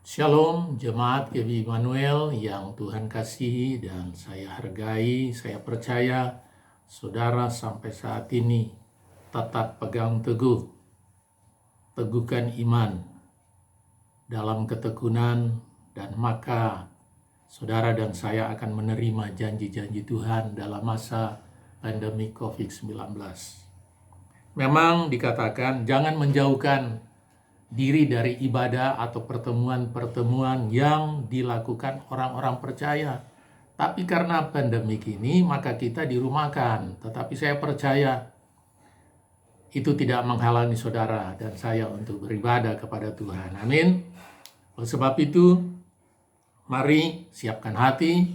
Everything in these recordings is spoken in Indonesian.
Shalom jemaat GB Immanuel yang Tuhan kasihi dan saya hargai. Saya percaya saudara sampai saat ini tetap pegang teguh, teguhkan iman dalam ketekunan, dan maka saudara dan saya akan menerima janji-janji Tuhan dalam masa pandemi COVID-19. Memang dikatakan jangan menjauhkan diri dari ibadah atau pertemuan-pertemuan yang dilakukan orang-orang percaya. Tapi karena pandemik ini, maka kita dirumahkan. Tetapi saya percaya itu tidak menghalangi saudara dan saya untuk beribadah kepada Tuhan. Amin. Oleh sebab itu, mari siapkan hati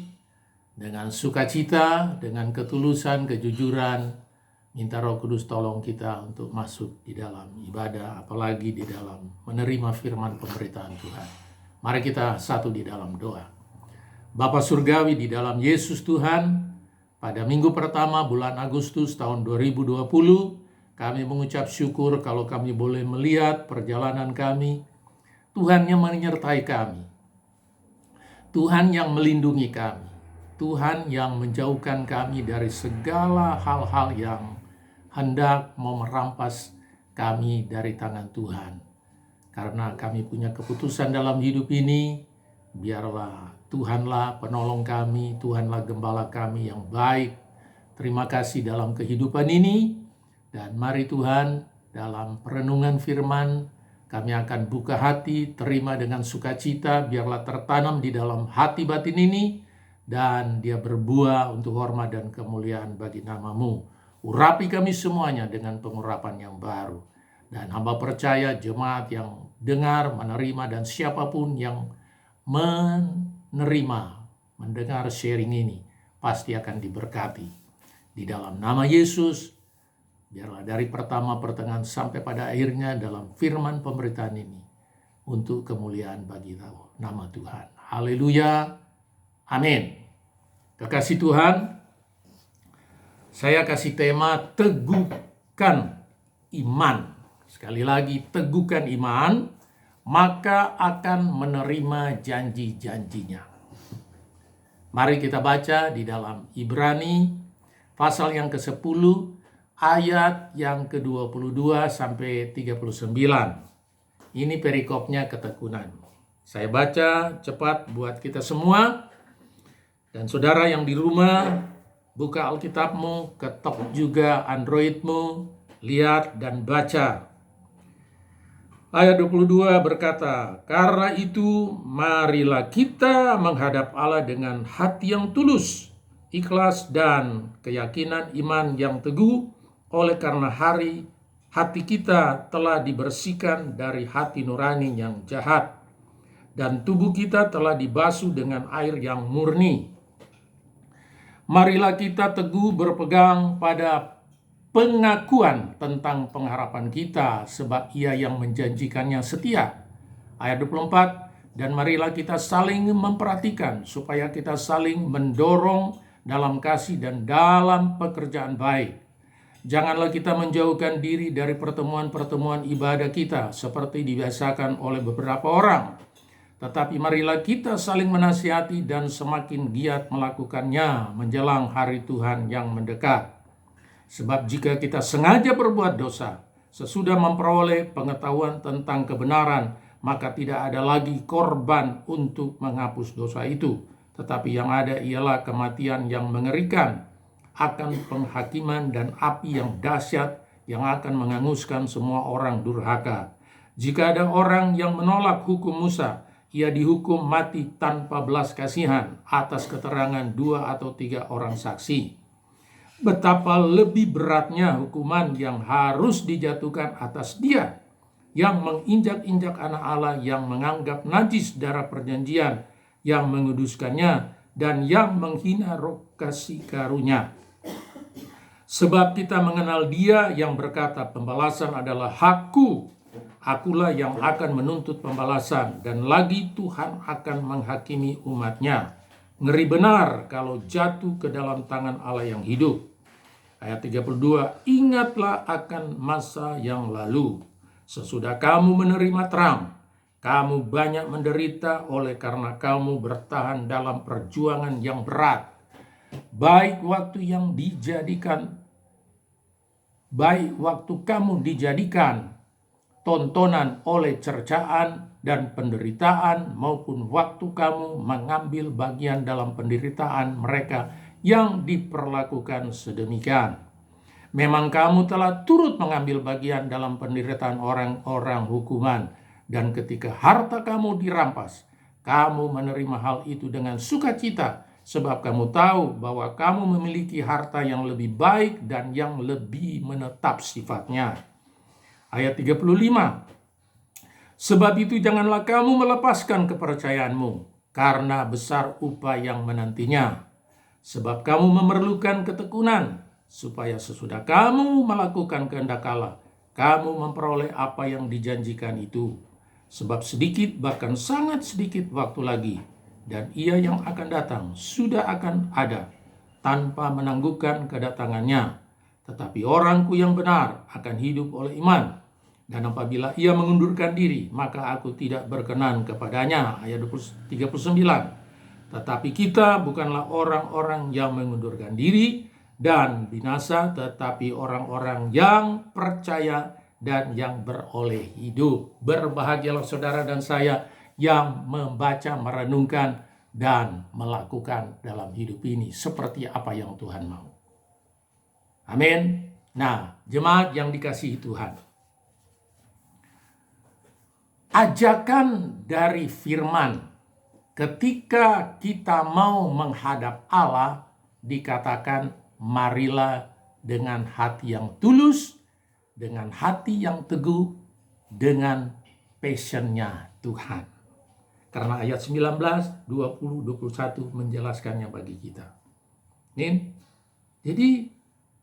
dengan sukacita, dengan ketulusan, kejujuran. Minta Roh Kudus tolong kita untuk masuk di dalam ibadah, apalagi di dalam menerima firman pemberitaan Tuhan. Mari kita satu di dalam doa. Bapa Surgawi di dalam Yesus Tuhan, pada minggu pertama bulan Agustus tahun 2020, kami mengucap syukur kalau kami boleh melihat perjalanan kami. Tuhan yang menyertai kami, Tuhan yang melindungi kami, Tuhan yang menjauhkan kami dari segala hal-hal yang hendak mau merampas kami dari tangan Tuhan. Karena kami punya keputusan dalam hidup ini, biarlah Tuhanlah penolong kami, Tuhanlah gembala kami yang baik. Terima kasih dalam kehidupan ini, dan mari Tuhan dalam perenungan firman, kami akan buka hati, terima dengan sukacita, biarlah tertanam di dalam hati batin ini, dan dia berbuah untuk hormat dan kemuliaan bagi nama-Mu. Urapi kami semuanya dengan pengurapan yang baru. Dan hamba percaya jemaat yang dengar, menerima, dan siapapun yang menerima, mendengar sharing ini, pasti akan diberkati. Di dalam nama Yesus, biarlah dari pertama, pertengahan, sampai pada akhirnya dalam firman pemberitaan ini, untuk kemuliaan bagi nama Tuhan. Haleluya. Amin. Kekasih Tuhan, saya kasih tema teguhkan iman. Sekali lagi, teguhkan iman, maka akan menerima janji-janjinya. Mari kita baca di dalam Ibrani pasal yang ke-10 ayat yang ke-22 sampai 39. Ini perikopnya ketekunan. Saya baca cepat buat kita semua. Dan saudara yang di rumah, buka Alkitabmu, ketok juga Androidmu, lihat dan baca. Ayat 22 berkata, "Karena itu marilah kita menghadap Allah dengan hati yang tulus, ikhlas dan keyakinan iman yang teguh, oleh karena hati kita telah dibersihkan dari hati nurani yang jahat, dan tubuh kita telah dibasuh dengan air yang murni. Marilah kita teguh berpegang pada pengakuan tentang pengharapan kita, sebab Ia yang menjanjikannya setia." Ayat 24, "Dan marilah kita saling memperhatikan, supaya kita saling mendorong dalam kasih dan dalam pekerjaan baik. Janganlah kita menjauhkan diri dari pertemuan-pertemuan ibadah kita, seperti dibiasakan oleh beberapa orang. Tetapi marilah kita saling menasihati dan semakin giat melakukannya menjelang hari Tuhan yang mendekat. Sebab jika kita sengaja berbuat dosa, sesudah memperoleh pengetahuan tentang kebenaran, maka tidak ada lagi korban untuk menghapus dosa itu. Tetapi yang ada ialah kematian yang mengerikan, akan penghakiman dan api yang dahsyat yang akan menghanguskan semua orang durhaka. Jika ada orang yang menolak hukum Musa, ia dihukum mati tanpa belas kasihan atas keterangan 2 atau 3 orang saksi. Betapa lebih beratnya hukuman yang harus dijatuhkan atas dia yang menginjak-injak anak Allah, yang menganggap najis darah perjanjian, yang menguduskannya, dan yang menghina roh kasih karunia. Sebab kita mengenal Dia yang berkata, 'Pembalasan adalah hakku, akulah yang akan menuntut pembalasan,' dan lagi Tuhan akan menghakimi umat-Nya. Ngeri benar kalau jatuh ke dalam tangan Allah yang hidup." Ayat 32, "Ingatlah akan masa yang lalu, sesudah kamu menerima terang, Kamu banyak menderita oleh karena kamu bertahan dalam perjuangan yang berat. Baik waktu kamu dijadikan tontonan oleh cercaan dan penderitaan, maupun waktu kamu mengambil bagian dalam penderitaan mereka yang diperlakukan sedemikian. Memang kamu telah turut mengambil bagian dalam penderitaan orang-orang hukuman, dan ketika harta kamu dirampas, kamu menerima hal itu dengan sukacita, sebab kamu tahu bahwa kamu memiliki harta yang lebih baik dan yang lebih menetap sifatnya. Ayat 35. Sebab itu janganlah kamu melepaskan kepercayaanmu, karena besar upah yang menantinya. Sebab kamu memerlukan ketekunan, supaya sesudah kamu melakukan kehendak Allah, kamu memperoleh apa yang dijanjikan itu. Sebab sedikit, bahkan sangat sedikit waktu lagi, dan Ia yang akan datang sudah akan ada, tanpa menangguhkan kedatangannya. Tetapi orangku yang benar akan hidup oleh iman. Dan apabila ia mengundurkan diri, maka aku tidak berkenan kepadanya. Ayat 39. Tetapi kita bukanlah orang-orang yang mengundurkan diri dan binasa, tetapi orang-orang yang percaya dan yang beroleh hidup. Berbahagialah saudara dan saya yang membaca, merenungkan, dan melakukan dalam hidup ini seperti apa yang Tuhan mau. Amin. Nah, jemaat yang dikasihi Tuhan, ajakan dari firman ketika kita mau menghadap Allah dikatakan, marilah dengan hati yang tulus, dengan hati yang teguh, dengan passionnya Tuhan. Karena ayat 19, 20, 21 menjelaskannya bagi kita. Jadi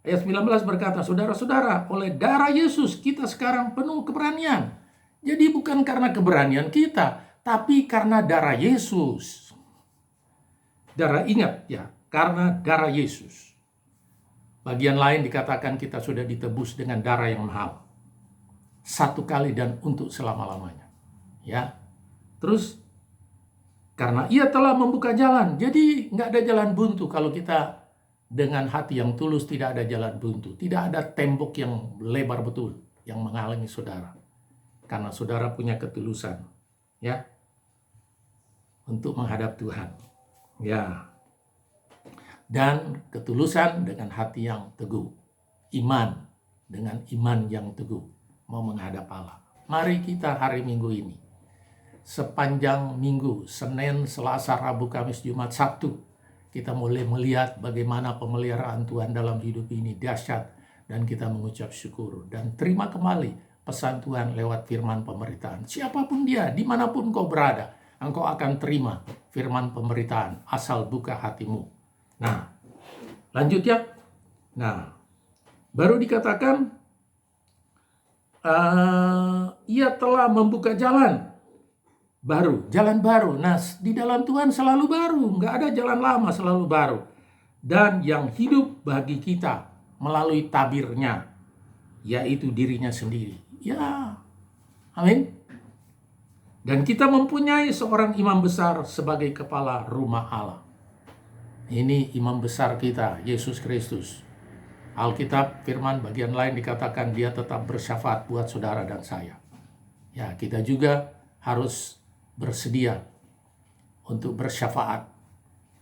ayat 19 berkata, saudara-saudara, oleh darah Yesus kita sekarang penuh keberanian. Jadi bukan karena keberanian kita, tapi karena darah Yesus. Karena darah Yesus. Bagian lain dikatakan kita sudah ditebus dengan darah yang mahal. Satu kali dan untuk selama-lamanya. Ya. Terus, karena Ia telah membuka jalan, jadi nggak ada jalan buntu kalau kita dengan hati yang tulus, tidak ada jalan buntu. Tidak ada tembok yang lebar betul yang menghalangi saudara. Karena saudara punya ketulusan, ya, untuk menghadap Tuhan, ya, dan ketulusan dengan hati yang teguh, iman dengan iman yang teguh, mau menghadap Allah. Mari kita hari Minggu ini, sepanjang minggu, Senin, Selasa, Rabu, Kamis, Jumat, Sabtu, kita mulai melihat bagaimana pemeliharaan Tuhan dalam hidup ini dahsyat, dan kita mengucap syukur dan terima kembali pesan Tuhan lewat firman pemberitaan. Siapapun dia, dimanapun kau berada, engkau akan terima firman pemberitaan asal buka hatimu. Nah, lanjut ya. Nah, baru dikatakan Ia telah membuka jalan baru. Nah, di dalam Tuhan selalu baru, nggak ada jalan lama, selalu baru. Dan yang hidup bagi kita melalui tabirnya, yaitu dirinya sendiri. Ya, amin. Dan kita mempunyai seorang imam besar sebagai kepala rumah Allah. Ini imam besar kita, Yesus Kristus. Alkitab firman bagian lain dikatakan dia tetap bersyafaat buat saudara dan saya. Ya, kita juga harus bersedia untuk bersyafaat.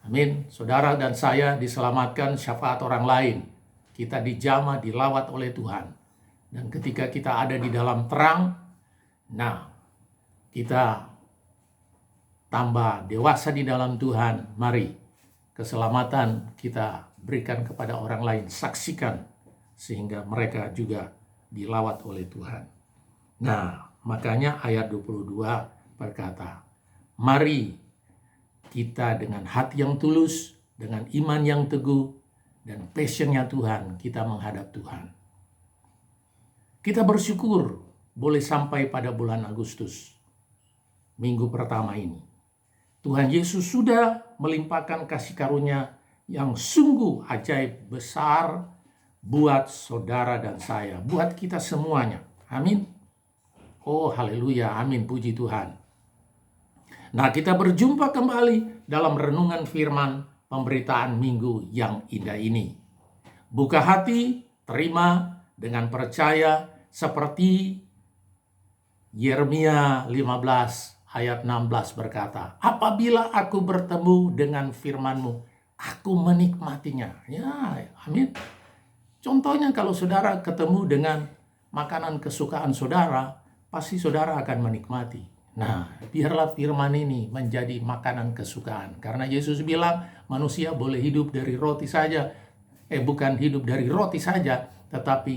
Amin. Saudara dan saya diselamatkan syafaat orang lain. Kita dijamah, dilawat oleh Tuhan. Dan ketika kita ada di dalam terang, nah, kita tambah dewasa di dalam Tuhan. Mari, keselamatan kita berikan kepada orang lain, saksikan, sehingga mereka juga dilawat oleh Tuhan. Nah, makanya ayat 22 berkata, mari kita dengan hati yang tulus, dengan iman yang teguh, dan passionnya Tuhan, kita menghadap Tuhan. Kita bersyukur boleh sampai pada bulan Agustus, minggu pertama ini. Tuhan Yesus sudah melimpahkan kasih karunia yang sungguh ajaib besar buat saudara dan saya, buat kita semuanya. Amin. Oh, haleluya, amin, puji Tuhan. Nah, kita berjumpa kembali dalam renungan firman pemberitaan minggu yang indah ini. Buka hati, terima dengan percaya seperti Yeremia 15 ayat 16 berkata, apabila aku bertemu dengan firman-Mu, aku menikmatinya. Ya, amin. Contohnya kalau saudara ketemu dengan makanan kesukaan saudara, pasti saudara akan menikmati. Nah, biarlah firman ini menjadi makanan kesukaan. Karena Yesus bilang, manusia boleh hidup dari roti saja. Bukan hidup dari roti saja, tetapi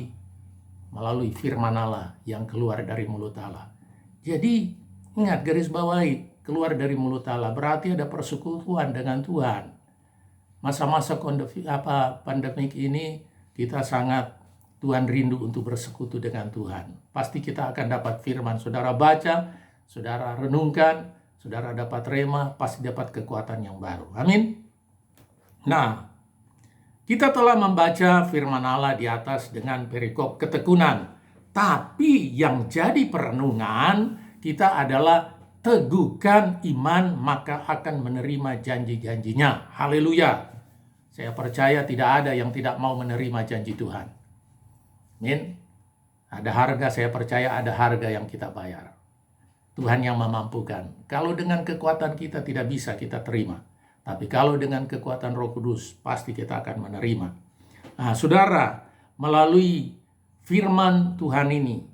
melalui firman Allah yang keluar dari mulut Allah. Jadi, ingat garis bawahi, keluar dari mulut Allah berarti ada persekutuan dengan Tuhan. Masa-masa pandemik ini, kita sangat Tuhan rindu untuk bersekutu dengan Tuhan. Pasti kita akan dapat firman. Saudara baca, saudara renungkan, saudara dapat rema, pasti dapat kekuatan yang baru. Amin. Nah, kita telah membaca firman Allah di atas dengan perikop ketekunan. Tapi yang jadi perenungan kita adalah teguhkan iman maka akan menerima janji-janjinya. Haleluya. Saya percaya tidak ada yang tidak mau menerima janji Tuhan. Amin. Ada harga, saya percaya ada harga yang kita bayar. Tuhan yang memampukan. Kalau dengan kekuatan kita tidak bisa kita terima. Tapi kalau dengan kekuatan Roh Kudus, pasti kita akan menerima. Nah, saudara, melalui firman Tuhan ini,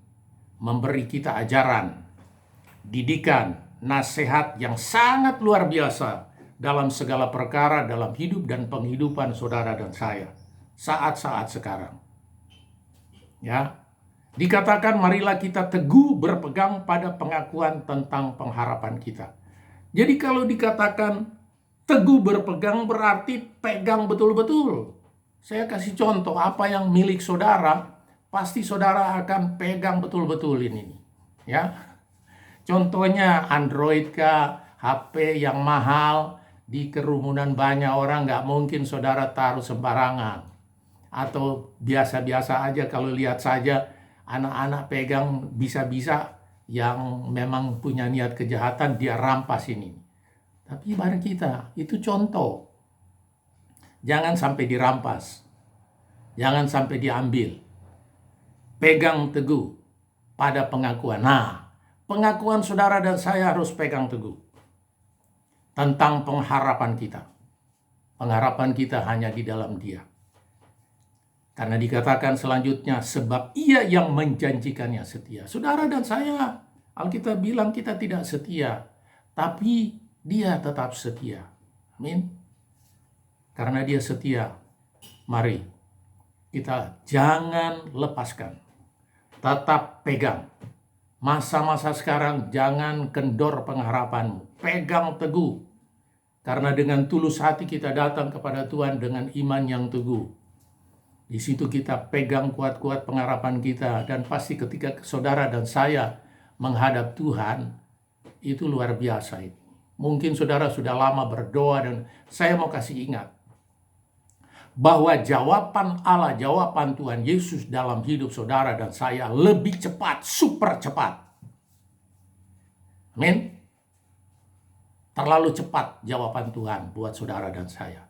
memberi kita ajaran, didikan, nasihat yang sangat luar biasa dalam segala perkara dalam hidup dan penghidupan saudara dan saya. Saat-saat sekarang. Ya, dikatakan marilah kita teguh berpegang pada pengakuan tentang pengharapan kita. Jadi kalau dikatakan teguh berpegang berarti pegang betul-betul. Saya kasih contoh apa yang milik saudara, pasti saudara akan pegang betul-betul ini. Ya. Contohnya Android kah, HP yang mahal, di kerumunan banyak orang nggak mungkin saudara taruh sembarangan. Atau biasa-biasa aja kalau lihat saja anak-anak pegang bisa-bisa yang memang punya niat kejahatan dia rampas ini. Tapi mari kita, itu contoh. Jangan sampai dirampas. Jangan sampai diambil. Pegang teguh pada pengakuan. Nah, pengakuan saudara dan saya harus pegang teguh. Tentang pengharapan kita. Pengharapan kita hanya di dalam Dia. Karena dikatakan selanjutnya, sebab Ia yang menjanjikannya setia. Saudara dan saya, Alkitab bilang kita tidak setia. Tapi Dia tetap setia. Amin. Karena Dia setia, mari kita jangan lepaskan. Tetap pegang. Masa-masa sekarang jangan kendor pengharapanmu. Pegang teguh. Karena dengan tulus hati kita datang kepada Tuhan dengan iman yang teguh. Di situ kita pegang kuat-kuat pengharapan kita. Dan pasti ketika saudara dan saya menghadap Tuhan, itu luar biasa ini. Mungkin saudara sudah lama berdoa dan saya mau kasih ingat. Bahwa jawaban Allah, jawaban Tuhan Yesus dalam hidup saudara dan saya lebih cepat, super cepat. Amin. Terlalu cepat jawaban Tuhan buat saudara dan saya.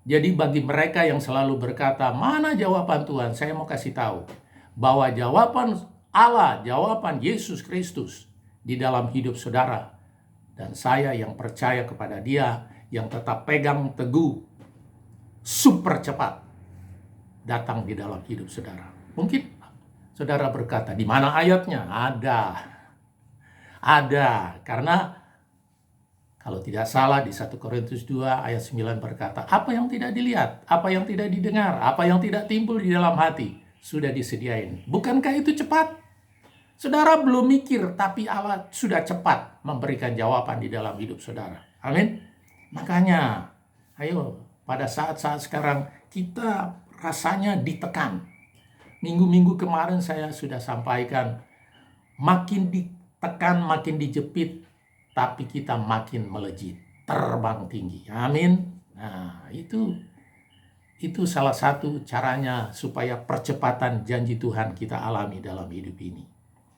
Jadi bagi mereka yang selalu berkata, mana jawaban Tuhan? Saya mau kasih tahu bahwa jawaban Allah, jawaban Yesus Kristus di dalam hidup saudara dan saya yang percaya kepada Dia, yang tetap pegang teguh, super cepat datang di dalam hidup saudara. Mungkin saudara berkata, di mana ayatnya? Ada. Karena kalau tidak salah di 1 Korintus 2 ayat 9 berkata, apa yang tidak dilihat, apa yang tidak didengar, apa yang tidak timbul di dalam hati, sudah disediain. Bukankah itu cepat? Saudara belum mikir, tapi Allah sudah cepat memberikan jawaban di dalam hidup saudara. Amin. Makanya, ayo pada saat-saat sekarang kita rasanya ditekan. Minggu-minggu kemarin saya sudah sampaikan, makin ditekan, makin dijepit, tapi kita makin melejit, terbang tinggi. Amin. Nah, itu salah satu caranya supaya percepatan janji Tuhan kita alami dalam hidup ini.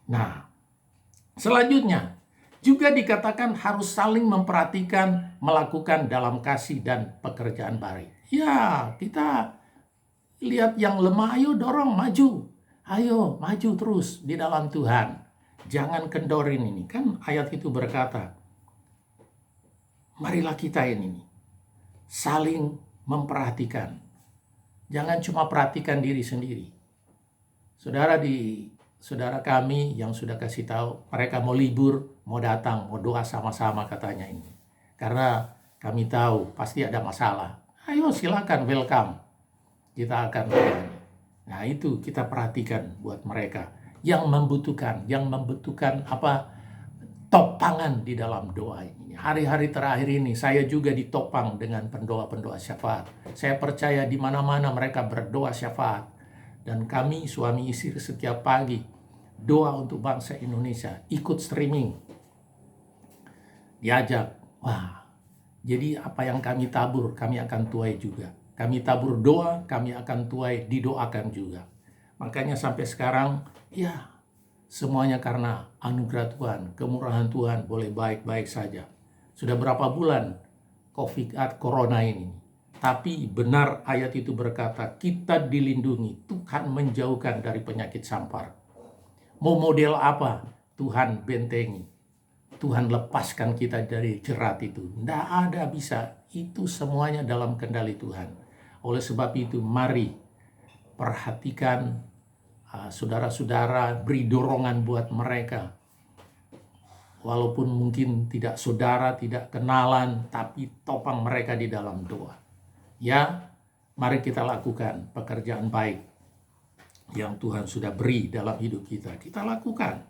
Nah, selanjutnya Juga dikatakan harus saling memperhatikan, melakukan dalam kasih dan pekerjaan baik. Ya, kita lihat yang lemah, ayo dorong maju. Ayo maju terus di dalam Tuhan. Jangan kendorin ini. Kan ayat itu berkata, marilah kita ini saling memperhatikan. Jangan cuma perhatikan diri sendiri. Saudara kami yang sudah kasih tahu, mereka mau libur, mau datang, mau doa sama-sama katanya ini. Karena kami tahu pasti ada masalah. Ayo silakan, welcome. Kita akan layani. Nah itu kita perhatikan buat mereka yang membutuhkan topangan di dalam doa ini. Hari-hari terakhir ini saya juga ditopang dengan pendoa-pendoa syafaat. Saya percaya di mana-mana mereka berdoa syafaat. Dan kami suami istri setiap pagi doa untuk bangsa Indonesia, ikut streaming. Diajak, wah, jadi apa yang kami tabur, kami akan tuai juga. Kami tabur doa, kami akan tuai, didoakan juga. Makanya sampai sekarang, ya semuanya karena anugerah Tuhan, kemurahan Tuhan, boleh baik-baik saja. Sudah berapa bulan Corona ini. Tapi benar ayat itu berkata, kita dilindungi, Tuhan menjauhkan dari penyakit sampar. Mau model apa? Tuhan bentengi. Tuhan lepaskan kita dari jerat itu. Tidak ada bisa. Itu semuanya dalam kendali Tuhan. Oleh sebab itu, mari perhatikan saudara-saudara, beri dorongan buat mereka. Walaupun mungkin tidak saudara, tidak kenalan, tapi topang mereka di dalam doa. Ya, mari kita lakukan pekerjaan baik yang Tuhan sudah beri dalam hidup kita. Kita lakukan.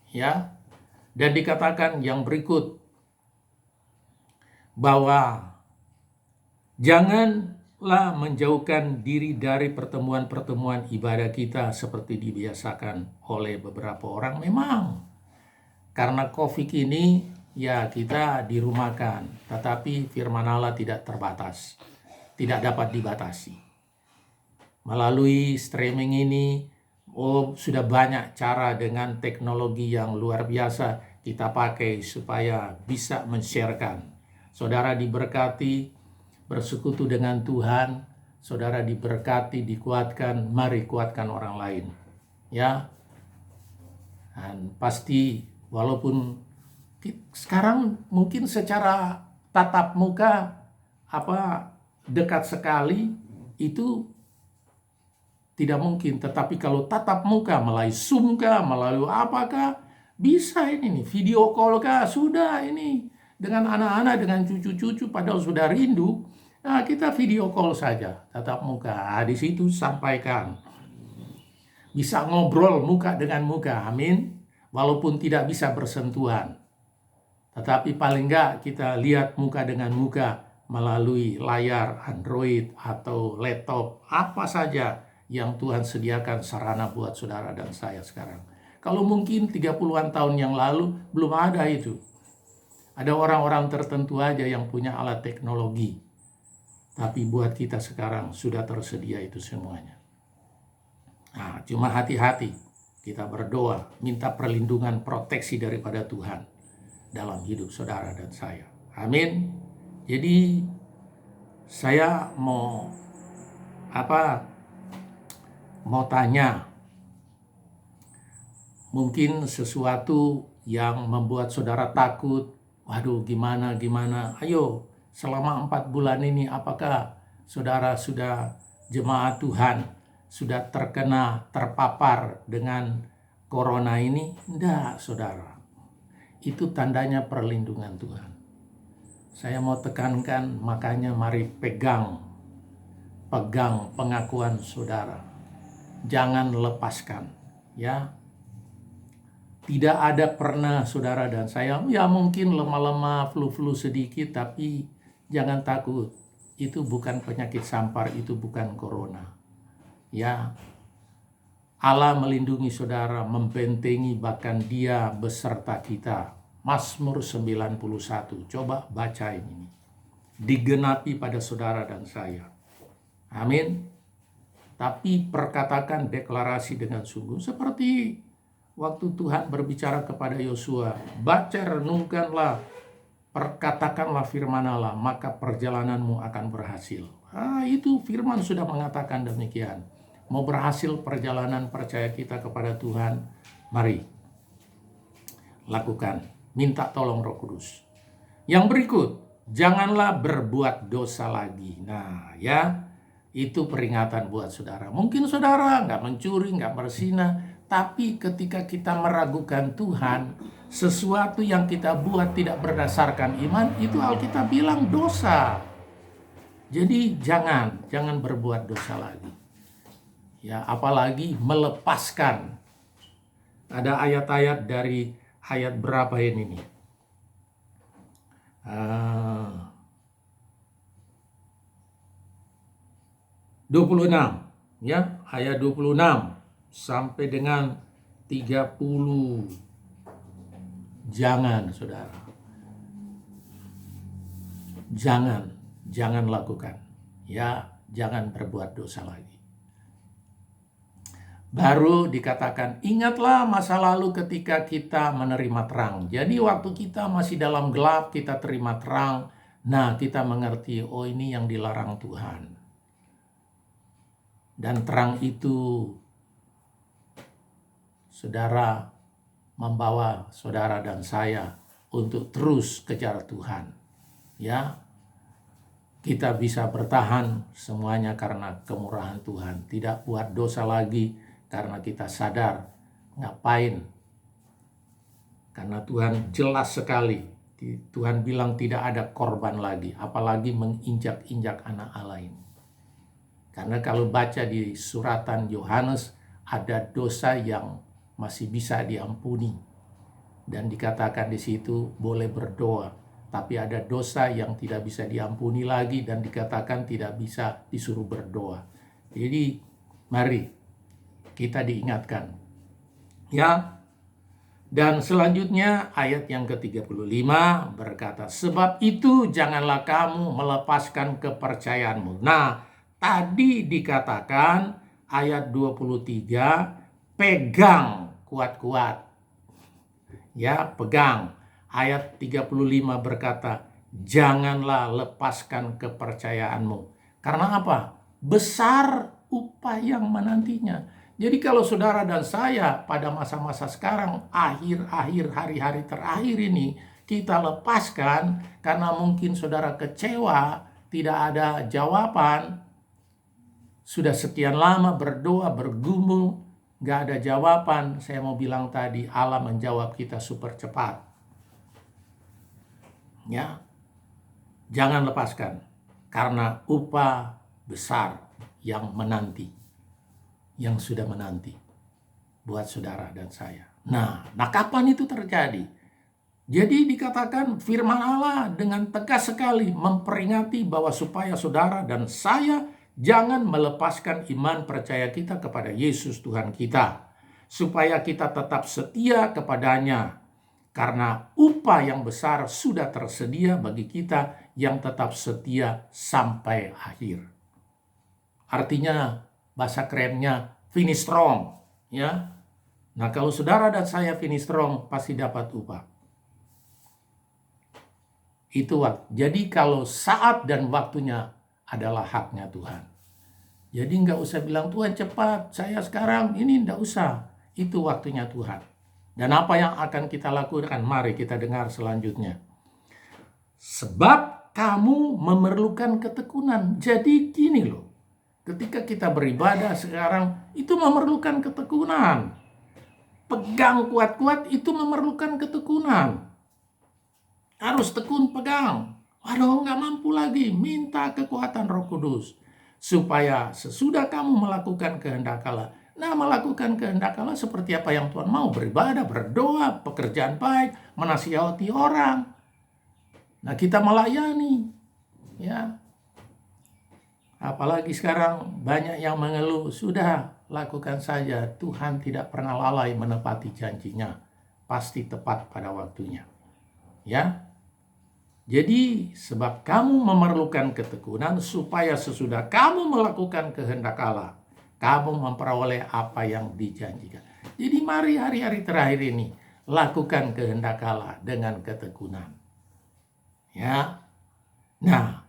Ya, dan dikatakan yang berikut, bahwa janganlah menjauhkan diri dari pertemuan-pertemuan ibadah kita seperti dibiasakan oleh beberapa orang. Memang karena COVID ini, ya kita dirumahkan, tetapi firman Allah tidak terbatas, tidak dapat dibatasi. Melalui streaming ini, sudah banyak cara dengan teknologi yang luar biasa kita pakai supaya bisa men-sharekan. Saudara diberkati, bersekutu dengan Tuhan, saudara diberkati, dikuatkan, mari kuatkan orang lain. Ya, dan pasti walaupun sekarang mungkin secara tatap muka dekat sekali itu tidak mungkin, tetapi kalau tatap muka melalui Zoom kah, melalui apakah, bisa ini nih, video call kah, sudah ini dengan anak-anak, dengan cucu-cucu padahal sudah rindu. Nah, kita video call saja, tatap muka. Di situ sampaikan. Bisa ngobrol muka dengan muka, amin. Walaupun tidak bisa bersentuhan, tetapi paling enggak kita lihat muka dengan muka melalui layar Android atau laptop, apa saja yang Tuhan sediakan sarana buat saudara dan saya sekarang. Kalau mungkin 30-an tahun yang lalu belum ada itu. Ada orang-orang tertentu aja yang punya alat teknologi. Tapi buat kita sekarang sudah tersedia itu semuanya. Nah, cuma hati-hati. Kita berdoa, minta perlindungan, proteksi daripada Tuhan dalam hidup saudara dan saya. Amin. Jadi saya mau tanya, mungkin sesuatu yang membuat saudara takut. Waduh, gimana? Ayo, selama 4 bulan ini apakah saudara sudah jemaat Tuhan sudah terpapar dengan corona ini? Enggak, saudara. Itu tandanya perlindungan Tuhan. Saya mau tekankan, makanya mari pegang pengakuan saudara. Jangan lepaskan, ya. Tidak ada pernah saudara dan saya, ya mungkin lemah-lemah, flu-flu sedikit, tapi jangan takut. Itu bukan penyakit sampar, itu bukan corona. Ya, Allah melindungi saudara, membentengi, bahkan Dia beserta kita. Mazmur 91, coba baca ini. Digenapi pada saudara dan saya. Amin. Tapi perkatakan deklarasi dengan sungguh seperti waktu Tuhan berbicara kepada Yosua, baca, renungkanlah, perkatakanlah firman Allah, maka perjalananmu akan berhasil. Itu firman sudah mengatakan demikian. Mau berhasil perjalanan percaya kita kepada Tuhan, mari lakukan. Minta tolong Roh Kudus. Yang berikut, janganlah berbuat dosa lagi. Nah ya, itu peringatan buat saudara. Mungkin saudara nggak mencuri, nggak berzina, tapi ketika kita meragukan Tuhan, sesuatu yang kita buat tidak berdasarkan iman, itu Alkitab bilang dosa. Jadi jangan berbuat dosa lagi. Ya, apalagi melepaskan. Ada ayat-ayat dari ayat berapa ini nih? 26 ya, ayat 26 sampai dengan 30. Jangan saudara, jangan lakukan, ya, jangan berbuat dosa lagi. Baru dikatakan, ingatlah masa lalu ketika kita menerima terang. Jadi waktu kita masih dalam gelap, kita terima terang. Nah, kita mengerti, oh ini yang dilarang Tuhan. Dan terang itu, saudara, membawa saudara dan saya untuk terus kejar Tuhan. Ya, kita bisa bertahan semuanya karena kemurahan Tuhan. Tidak buat dosa lagi karena kita sadar ngapain. Karena Tuhan jelas sekali. Tuhan bilang tidak ada korban lagi, apalagi menginjak-injak anak Allah ini. Karena kalau baca di suratan Yohanes, ada dosa yang masih bisa diampuni. Dan dikatakan di situ boleh berdoa. Tapi ada dosa yang tidak bisa diampuni lagi dan dikatakan tidak bisa disuruh berdoa. Jadi mari kita diingatkan. Ya. Dan selanjutnya ayat yang ke-35 berkata, sebab itu janganlah kamu melepaskan kepercayaanmu. Nah, tadi dikatakan ayat 23, pegang kuat-kuat. Ya, pegang. Ayat 35 berkata, janganlah lepaskan kepercayaanmu. Karena apa? Besar upah yang menantinya. Jadi kalau saudara dan saya pada masa-masa sekarang, akhir-akhir hari-hari terakhir ini, kita lepaskan karena mungkin saudara kecewa, tidak ada jawaban. Sudah sekian lama berdoa, bergumul, gak ada jawaban. Saya mau bilang tadi, Allah menjawab kita super cepat. Ya, jangan lepaskan. Karena upah besar yang menanti. Yang sudah menanti. Buat saudara dan saya. Nah kapan itu terjadi? Jadi dikatakan firman Allah dengan tegas sekali memperingati bahwa supaya saudara dan saya jangan melepaskan iman percaya kita kepada Yesus Tuhan kita. Supaya kita tetap setia kepadanya. Karena upah yang besar sudah tersedia bagi kita yang tetap setia sampai akhir. Artinya bahasa kerennya finish strong. Ya. Nah kalau saudara dan saya finish strong pasti dapat upah. Itu waktu. Jadi kalau saat dan waktunya adalah haknya Tuhan. Jadi nggak usah bilang Tuhan cepat, saya sekarang ini nggak usah. Itu waktunya Tuhan. Dan apa yang akan kita lakukan? Mari kita dengar selanjutnya. Sebab kamu memerlukan ketekunan. Jadi gini loh. Ketika kita beribadah sekarang itu memerlukan ketekunan. Pegang kuat-kuat itu memerlukan ketekunan. Harus tekun pegang. Waduh, nggak mampu lagi. Minta kekuatan Roh Kudus. Supaya sesudah kamu melakukan kehendak Allah. Nah, melakukan kehendak Allah seperti apa yang Tuhan mau. Beribadah, berdoa, pekerjaan baik, menasihati orang. Nah, kita melayani. Ya. Apalagi sekarang banyak yang mengeluh. Sudah, lakukan saja. Tuhan tidak pernah lalai menepati janjinya. Pasti tepat pada waktunya. Ya. Jadi sebab kamu memerlukan ketekunan supaya sesudah kamu melakukan kehendak Allah, kamu memperoleh apa yang dijanjikan. Jadi mari hari-hari terakhir ini lakukan kehendak Allah dengan ketekunan. Ya. Nah,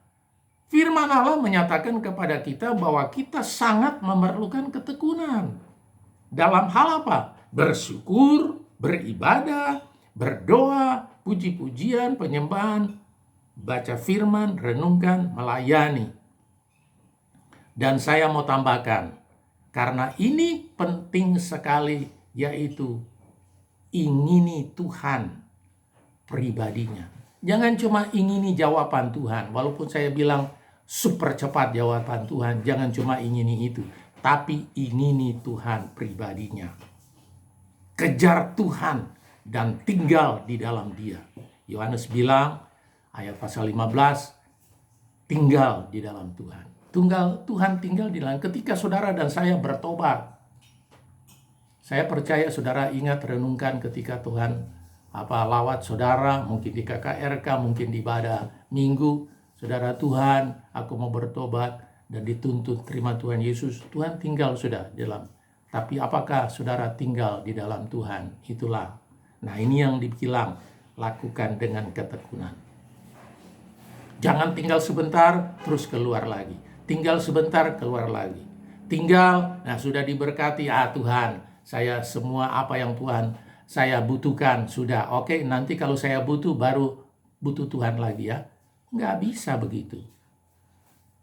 firman Allah menyatakan kepada kita bahwa kita sangat memerlukan ketekunan. Dalam hal apa? Bersyukur, beribadah, berdoa, puji-pujian, penyembahan, baca firman, renungkan, melayani. Dan saya mau tambahkan, karena ini penting sekali, yaitu ingini Tuhan pribadinya. Jangan cuma ingini jawaban Tuhan, walaupun saya bilang super cepat jawaban Tuhan, jangan cuma ingini itu, tapi ingini Tuhan pribadinya. Kejar Tuhan dan tinggal di dalam Dia. Yohanes bilang, ayat pasal 15, tinggal di dalam Tuhan. Tuhan tinggal di dalam. Ketika saudara dan saya bertobat, saya percaya saudara ingat renungkan ketika Tuhan lawat saudara, mungkin di KKRK, mungkin di ibadah minggu, saudara, Tuhan, aku mau bertobat dan dituntut terima Tuhan Yesus. Tuhan tinggal sudah di dalam. Tapi apakah saudara tinggal di dalam Tuhan? Itulah. Nah, ini yang dibilang lakukan dengan ketekunan. Jangan tinggal sebentar terus keluar lagi. Tinggal sebentar keluar lagi. Tinggal, nah sudah diberkati, Tuhan, saya semua apa yang Tuhan saya butuhkan sudah. Oke, nanti kalau saya butuh baru butuh Tuhan lagi ya. Nggak bisa begitu.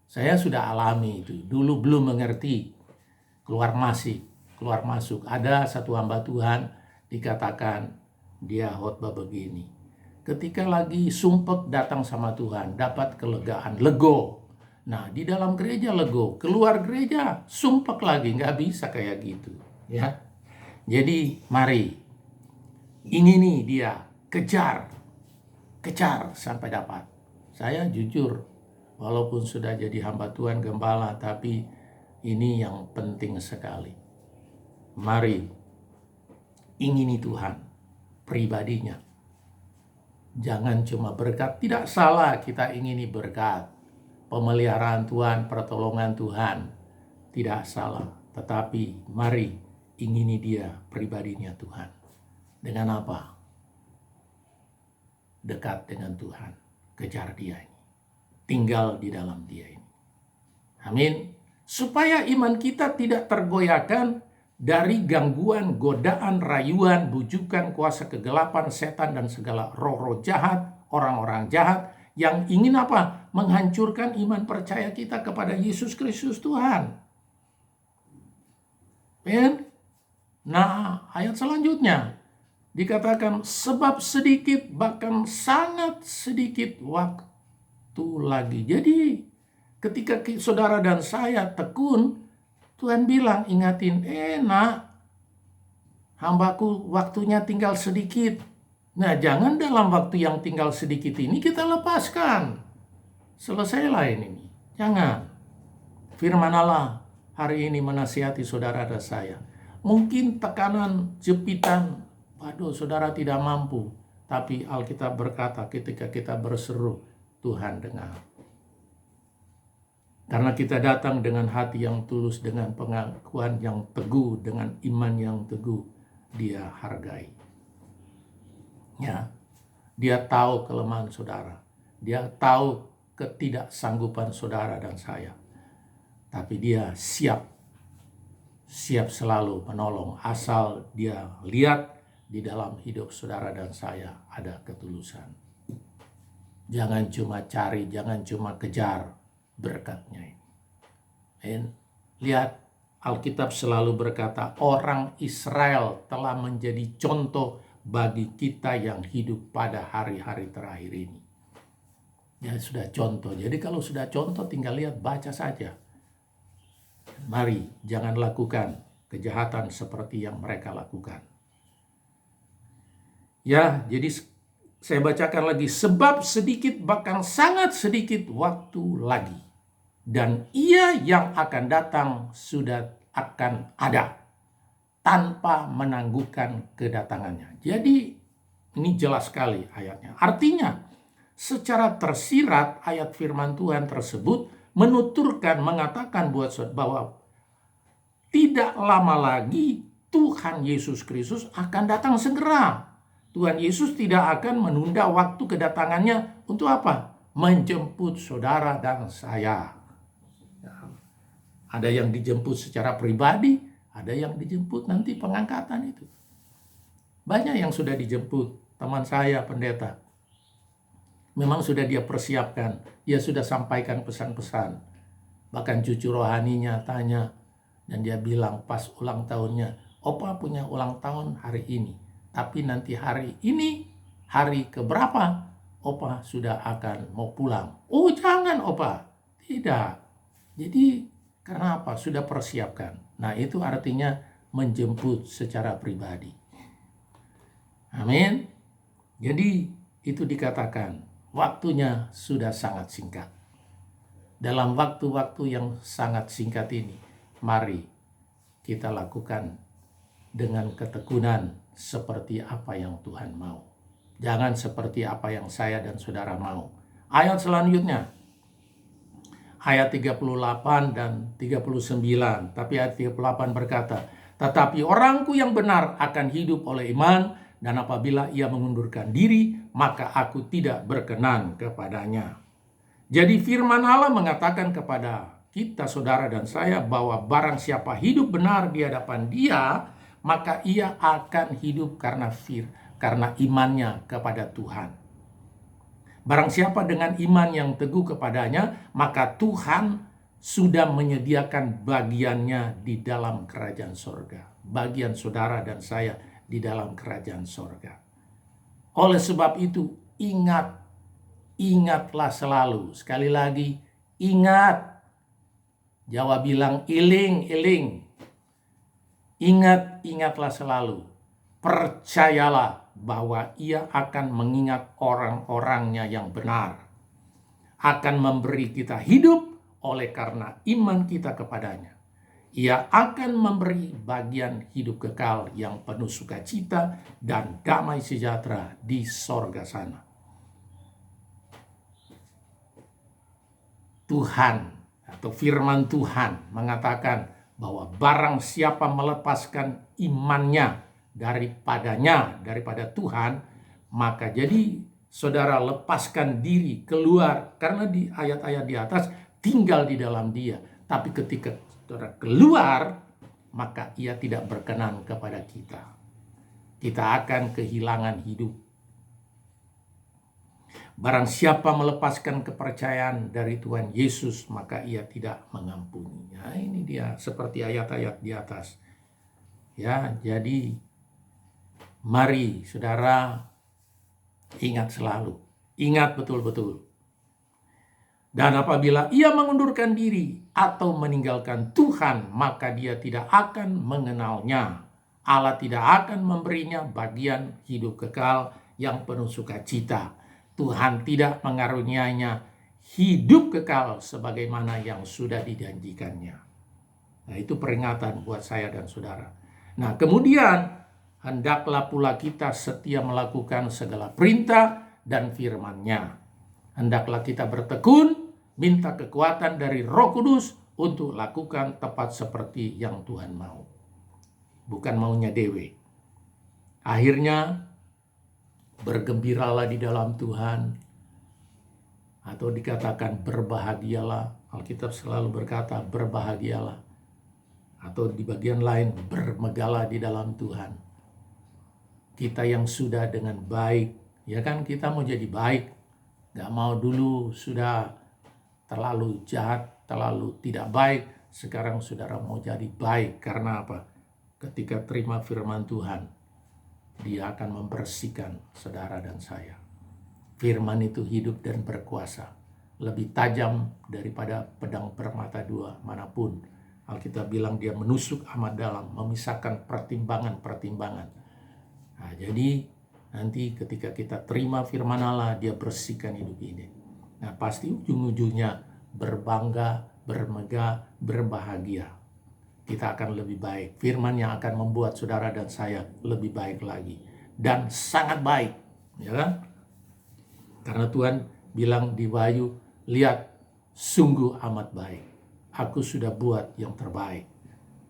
Saya sudah alami itu. Dulu belum mengerti. Keluar masuk. Ada satu hamba Tuhan dikatakan dia khotbah begini. Ketika lagi sumpek datang sama Tuhan, dapat kelegaan, lego. Nah, di dalam gereja lego, keluar gereja sumpek lagi, nggak bisa kayak gitu, ya. Jadi mari ingini dia, kejar sampai dapat. Saya jujur, walaupun sudah jadi hamba Tuhan gembala, tapi ini yang penting sekali. Mari ingini Tuhan pribadinya. Jangan cuma berkat, tidak salah kita ingini berkat. Pemeliharaan Tuhan, pertolongan Tuhan, tidak salah. Tetapi mari ingini dia pribadinya Tuhan. Dengan apa? Dekat dengan Tuhan. Kejar dia ini. Tinggal di dalam dia ini. Amin. Supaya iman kita tidak tergoyahkan dari gangguan, godaan, rayuan, bujukan, kuasa kegelapan, setan, dan segala roh-roh jahat, orang-orang jahat, yang ingin apa? Menghancurkan iman percaya kita kepada Yesus Kristus Tuhan. Nah, ayat selanjutnya dikatakan, sebab sedikit bahkan sangat sedikit waktu lagi. Jadi ketika saudara dan saya tekun, Tuhan bilang, ingatin, nak, hambaku waktunya tinggal sedikit. Nah, jangan dalam waktu yang tinggal sedikit ini kita lepaskan. Selesailah ini. Jangan. Firman Allah hari ini menasihati saudara dan saya. Mungkin tekanan, jepitan, waduh saudara tidak mampu. Tapi Alkitab berkata ketika kita berseru, Tuhan dengar. Karena kita datang dengan hati yang tulus, dengan pengakuan yang teguh, dengan iman yang teguh, dia hargai. Ya, dia tahu kelemahan saudara. Dia tahu ketidaksanggupan saudara dan saya. Tapi dia siap selalu menolong asal dia lihat di dalam hidup saudara dan saya ada ketulusan. Jangan cuma cari, jangan cuma kejar berkatnya ini. Lihat, Alkitab selalu berkata, orang Israel telah menjadi contoh bagi kita yang hidup pada hari-hari terakhir ini. Ya sudah contoh. Jadi kalau sudah contoh tinggal lihat, baca saja. Mari jangan lakukan kejahatan seperti yang mereka lakukan. Ya, jadi saya bacakan lagi. Sebab sedikit bahkan sangat sedikit waktu lagi. Dan Ia yang akan datang sudah akan ada, tanpa menangguhkan kedatangannya. Jadi ini jelas sekali ayatnya. Artinya secara tersirat ayat firman Tuhan tersebut menuturkan, mengatakan bahwa tidak lama lagi Tuhan Yesus Kristus akan datang segera. Tuhan Yesus tidak akan menunda waktu kedatangannya untuk apa? Menjemput saudara dan saya. Ada yang dijemput secara pribadi, ada yang dijemput nanti pengangkatan itu. Banyak yang sudah dijemput. Teman saya pendeta, memang sudah dia persiapkan, dia sudah sampaikan pesan-pesan. Bahkan cucu rohaninya tanya, dan dia bilang pas ulang tahunnya, Opa punya ulang tahun hari ini, tapi nanti hari ini, hari keberapa, Opa sudah akan mau pulang. Oh jangan Opa, tidak. Jadi karena apa? Sudah persiapkan. Nah itu artinya menjemput secara pribadi. Amin. Jadi itu dikatakan waktunya sudah sangat singkat. Dalam waktu-waktu yang sangat singkat ini, mari kita lakukan dengan ketekunan seperti apa yang Tuhan mau. Jangan seperti apa yang saya dan saudara mau. Ayat selanjutnya, ayat 38 dan 39. Tapi ayat 38 berkata, tetapi orangku yang benar akan hidup oleh iman, dan apabila ia mengundurkan diri, maka aku tidak berkenan kepadanya. Jadi firman Allah mengatakan kepada kita, saudara dan saya, bahwa barang siapa hidup benar di hadapan Dia, maka ia akan hidup karena imannya kepada Tuhan. Barang siapa dengan iman yang teguh kepadanya, maka Tuhan sudah menyediakan bagiannya di dalam kerajaan sorga. Bagian saudara dan saya di dalam kerajaan sorga. Oleh sebab itu, ingatlah selalu. Sekali lagi, ingat. Jawa bilang iling. Ingatlah selalu. Percayalah bahwa ia akan mengingat orang-orangnya yang benar. Akan memberi kita hidup oleh karena iman kita kepadanya. Ia akan memberi bagian hidup kekal yang penuh sukacita dan damai sejahtera di sorga sana. Tuhan atau firman Tuhan mengatakan bahwa barang siapa melepaskan imannya daripada Tuhan, maka jadi saudara lepaskan diri keluar, karena di ayat-ayat di atas tinggal di dalam Dia. Tapi ketika saudara keluar, maka ia tidak berkenan kepada kita. Kita akan kehilangan hidup. Barang siapa melepaskan kepercayaan dari Tuhan Yesus, maka ia tidak mengampuni. Nah, ini dia seperti ayat-ayat di atas. Ya, jadi mari saudara ingat selalu. Ingat betul-betul. Dan apabila ia mengundurkan diri atau meninggalkan Tuhan, maka dia tidak akan mengenalnya. Allah tidak akan memberinya bagian hidup kekal yang penuh sukacita. Tuhan tidak mengaruniainya hidup kekal sebagaimana yang sudah dijanjikannya. Nah, itu peringatan buat saya dan saudara. Nah, kemudian hendaklah pula kita setia melakukan segala perintah dan firman-Nya. Hendaklah kita bertekun, minta kekuatan dari Roh Kudus untuk lakukan tepat seperti yang Tuhan mau. Bukan maunya dewe. Akhirnya, bergembiralah di dalam Tuhan. Atau dikatakan berbahagialah. Alkitab selalu berkata berbahagialah. Atau di bagian lain bermegalah di dalam Tuhan. Kita yang sudah dengan baik, ya kan, kita mau jadi baik. Gak mau dulu sudah terlalu jahat, terlalu tidak baik. Sekarang saudara mau jadi baik. Karena apa? Ketika terima firman Tuhan, Dia akan membersihkan saudara dan saya. Firman itu hidup dan berkuasa. Lebih tajam daripada pedang bermata dua manapun. Alkitab bilang dia menusuk amat dalam, memisahkan pertimbangan-pertimbangan. Nah, jadi nanti ketika kita terima firman Allah, Dia bersihkan hidup ini. Nah, pasti ujung-ujungnya berbangga, bermegah, berbahagia. Kita akan lebih baik. Firman yang akan membuat saudara dan saya lebih baik lagi. Dan sangat baik. Ya kan? Karena Tuhan bilang di Wahyu, lihat, sungguh amat baik. Aku sudah buat yang terbaik.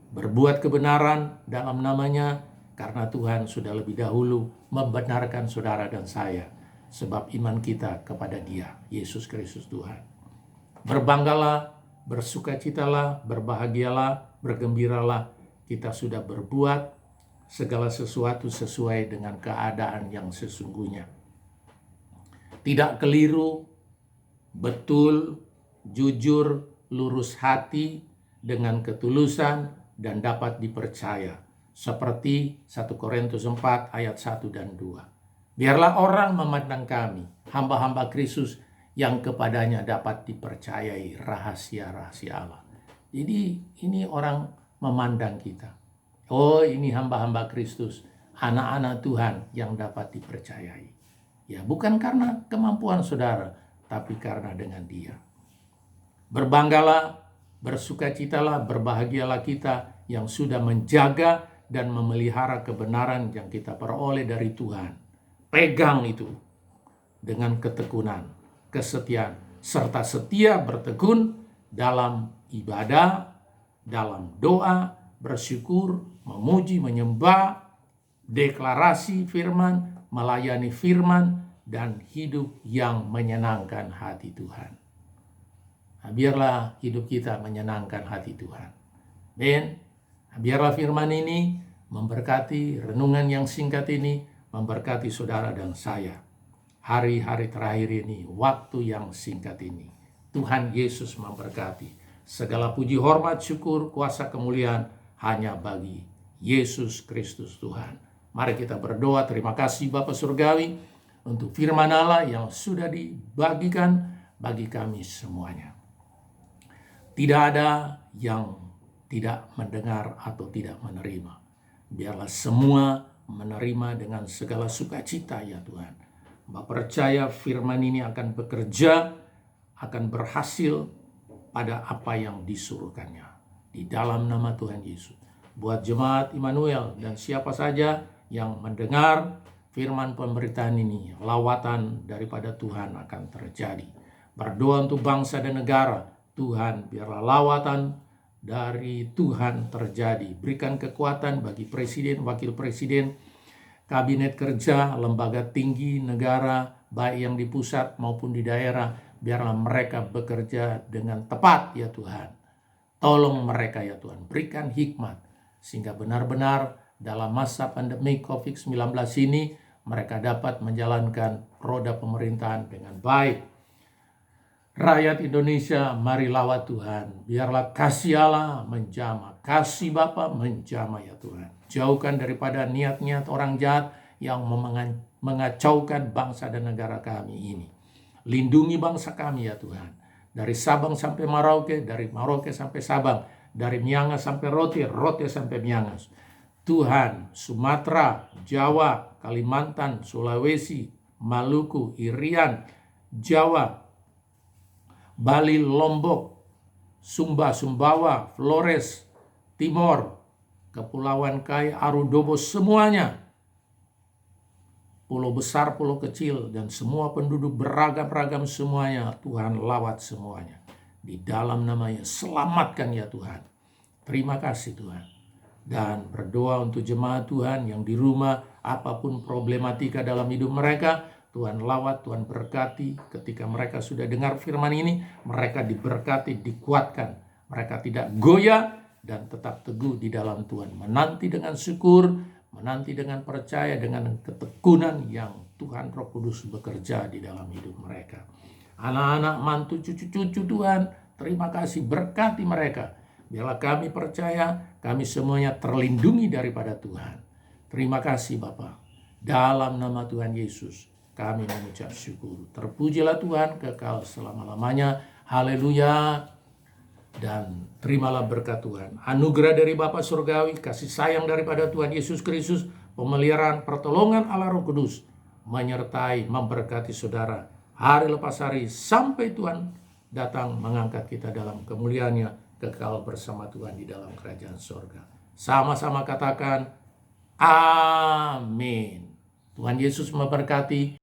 berbuat kebenaran dalam namanya, karena Tuhan sudah lebih dahulu membenarkan saudara dan saya, sebab iman kita kepada Dia, Yesus Kristus Tuhan. Berbanggalah, bersukacitalah, berbahagialah, bergembiralah, kita sudah berbuat segala sesuatu sesuai dengan keadaan yang sesungguhnya. Tidak keliru, betul, jujur, lurus hati, dengan ketulusan, dan dapat dipercaya. Seperti 1 Korintus 4 ayat 1 dan 2. Biarlah orang memandang kami, hamba-hamba Kristus, yang kepadanya dapat dipercayai rahasia-rahasia Allah. Jadi ini orang memandang kita. Oh, ini hamba-hamba Kristus, anak-anak Tuhan yang dapat dipercayai. Ya, bukan karena kemampuan saudara, tapi karena dengan Dia. Berbanggalah, bersukacitalah, berbahagialah kita yang sudah menjaga dan memelihara kebenaran yang kita peroleh dari Tuhan. Pegang itu dengan ketekunan, kesetiaan, serta setia bertekun dalam ibadah, dalam doa, bersyukur, memuji, menyembah, deklarasi firman, melayani firman, dan hidup yang menyenangkan hati Tuhan. Nah, biarlah hidup kita menyenangkan hati Tuhan. Dan biarlah firman ini memberkati, renungan yang singkat ini memberkati saudara dan saya. Hari-hari terakhir ini, waktu yang singkat ini. Tuhan Yesus memberkati. Segala puji, hormat, syukur, kuasa, kemuliaan hanya bagi Yesus Kristus Tuhan. Mari kita berdoa. Terima kasih Bapa Surgawi untuk firman Allah yang sudah dibagikan bagi kami semuanya. Tidak ada yang tidak mendengar atau tidak menerima. Biarlah semua menerima dengan segala sukacita ya Tuhan. Bapak percaya firman ini akan bekerja, akan berhasil pada apa yang disuruhkannya. Di dalam nama Tuhan Yesus. Buat jemaat Immanuel dan siapa saja yang mendengar firman pemberitaan ini, lawatan daripada Tuhan akan terjadi. Berdoa untuk bangsa dan negara. Tuhan, biarlah lawatan dari Tuhan terjadi. Berikan kekuatan bagi presiden, wakil presiden, kabinet kerja, lembaga tinggi negara, baik yang di pusat maupun di daerah. Biarlah mereka bekerja dengan tepat ya Tuhan. Tolong mereka ya Tuhan. Berikan hikmat sehingga benar-benar dalam masa pandemi COVID-19 ini mereka dapat menjalankan roda pemerintahan dengan baik. Rakyat Indonesia, mari lawat Tuhan. Biarlah kasih Allah menjamah, kasih Bapa menjamah ya Tuhan. Jauhkan daripada niat-niat orang jahat yang mengacaukan bangsa dan negara kami ini. Lindungi bangsa kami ya Tuhan. Dari Sabang sampai Merauke, dari Merauke sampai Sabang, dari Miangas sampai Rote, Rote sampai Miangas. Tuhan, Sumatera, Jawa, Kalimantan, Sulawesi, Maluku, Irian, Jawa, Bali, Lombok, Sumba, Sumbawa, Flores, Timor, Kepulauan Kai, Arudobo, semuanya. Pulau besar, pulau kecil, dan semua penduduk beragam-ragam semuanya. Tuhan lawat semuanya. Di dalam namanya, selamatkan ya Tuhan. Terima kasih Tuhan. Dan berdoa untuk jemaat Tuhan yang di rumah, apapun problematika dalam hidup mereka, Tuhan lawat, Tuhan berkati. Ketika mereka sudah dengar firman ini, mereka diberkati, dikuatkan. Mereka tidak goyah dan tetap teguh di dalam Tuhan. Menanti dengan syukur, menanti dengan percaya, dengan ketekunan yang Tuhan Roh Kudus bekerja di dalam hidup mereka. Anak-anak, mantu, cucu-cucu Tuhan, terima kasih, berkati mereka. Biarlah kami percaya, kami semuanya terlindungi daripada Tuhan. Terima kasih Bapa. Dalam nama Tuhan Yesus, kami mengucap syukur. Terpujilah Tuhan kekal selama-lamanya. Haleluya. Dan terimalah berkat Tuhan. Anugerah dari Bapa Surgawi, kasih sayang daripada Tuhan Yesus Kristus, pemeliharaan pertolongan Allah Roh Kudus, menyertai, memberkati saudara hari lepas hari, sampai Tuhan datang mengangkat kita dalam kemuliaannya, kekal bersama Tuhan di dalam kerajaan surga. Sama-sama katakan, amin. Tuhan Yesus memberkati.